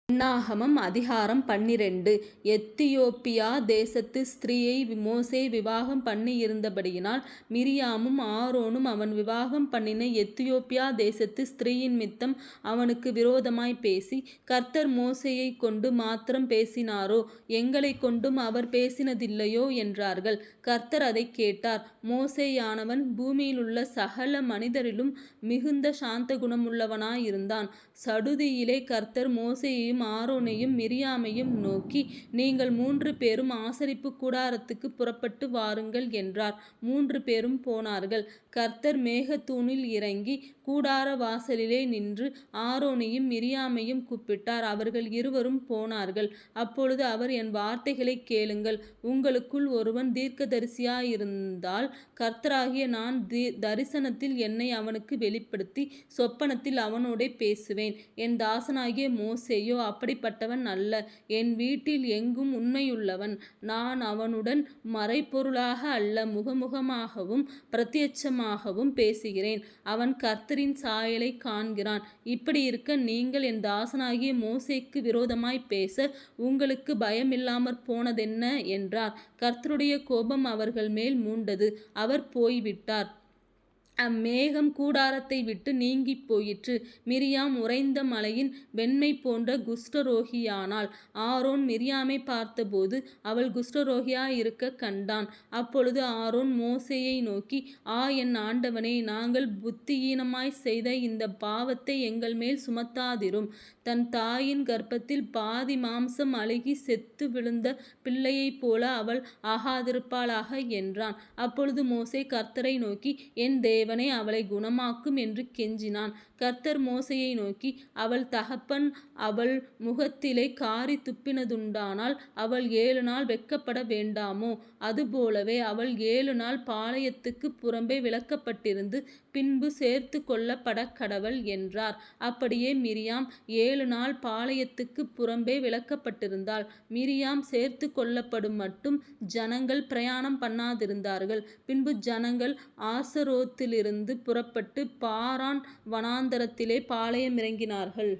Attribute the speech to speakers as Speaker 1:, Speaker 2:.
Speaker 1: என்னாகமம் அதிகாரம் 12. எத்தியோப்பியா தேசத்து ஸ்திரீயை மோசே விவாகம் பண்ணியிருந்தபடியினால் மிரியாமும் ஆரோனும் அவன் விவாகம் பண்ணின எத்தியோப்பியா தேசத்து ஸ்திரீயின் மித்தம் அவனுக்கு விரோதமாய் பேசி, கர்த்தர் மோசேயைக் கொண்டு மாத்திரம் பேசினாரோ, எங்களைக் கொண்டும் அவர் பேசினதில்லையோ என்றார்கள். கர்த்தர் அதைக் கேட்டார். மோசேயானவன் பூமியிலுள்ள சகல மனிதரிலும் மிகுந்த சாந்த குணமுள்ளவனாயிருந்தான். சடுதியிலே கர்த்தர் மோசேயையும் ஆரோனையும் மிரியாமையும் நோக்கி, நீங்கள் 3 பேரும் ஆசரிப்புக் கூடாரத்துக்குப் புறப்பட்டு வாருங்கள் என்றார். 3 பேரும் போனார்கள். கர்த்தர் மேகத்தூணில் இறங்கி கூடார வாசலிலே நின்று ஆரோனையும் மிரியாமையும் கூப்பிட்டார். அவர்கள் இருவரும் போனார்கள். அப்பொழுது அவர், என் வார்த்தைகளைக் கேளுங்கள். உங்களுக்குள் ஒருவன் தீர்க்கதரிசியாயிருந்தால் கர்த்தராகிய நான் தரிசனத்தில் என்னை அவனுக்கு வெளிப்படுத்தி சொப்பனத்தில் அவனோடே பேசுவேன். என் தாசனாகிய மோசேயோ அப்படிப்பட்டவன் அல்ல. என் வீட்டில் எங்கும் உண்மையுள்ளவன். நான் அவனுடன் மறைபொருளாக அல்ல, முகமுகமாகவும் பிரத்தியட்சமாகவும் பேசுகிறேன். அவன் கர்த்தரின் சாயலைக் காண்கிறான். இப்படியிருக்க நீங்கள் என் தாசனாகிய மோசேக்கு விரோதமாய்ப் பேச உங்களுக்கு பயமில்லாமற் போனதென்ன என்றார். கர்த்தருடைய கோபம் அவர்கள் மேல் மூண்டது. அவர் போய்விட்டார். அம்மேகம் கூடாரத்தை விட்டு நீங்கிப் போயிற்று. மிரியாம் உறைந்த மலையின் வெண்மை போன்ற குஷ்டரோகியானாள். ஆரோன் மிரியாமைப் பார்த்தபோது அவள் குஷ்டரோகியாயிருக்கக் கண்டான். அப்பொழுது ஆரோன் மோசேயை நோக்கி, என் ஆண்டவனே, நாங்கள் புத்தியீனமாய்ச் செய்த இந்தப் பாவத்தை எங்கள் மேல் சுமத்தாதிரும். தன் தாயின் கர்ப்பத்தில் பாதி மாம்சம் அழுகி செத்து விழுந்த பிள்ளையைப் போல அவள் ஆகாதிருப்பாளாக என்றான். அப்பொழுது மோசே கர்த்தரை நோக்கி, என் தேவனே, அவளை குணமாக்கும் என்று கெஞ்சினான். கர்த்தர் மோசேயை நோக்கி, அவள் தகப்பன் அவள் முகத்திலே காறித் துப்பினதுண்டானால் அவள் 7 நாள் வெட்கப்பட வேண்டாமோ? அதுபோலவே அவள் 7 நாள் பாளையத்துக்குப் புறம்பே விலக்கப்பட்டிருந்து பின்பு சேர்த்து கொள்ளப்படக்கடவள் என்றார். அப்படியே மிரியாம் 7 நாள் பாளையத்துக்குப் புறம்பே விலக்கப்பட்டிருந்தாள். மிரியாம் சேர்த்து கொள்ளப்படும் மட்டும் ஜனங்கள் பிரயாணம் பண்ணாதிருந்தார்கள். பின்பு ஜனங்கள் ஆசரோத்திலிருந்து புறப்பட்டு பாரான் வனாந்தரத்திலே பாளையமிறங்கினார்கள்.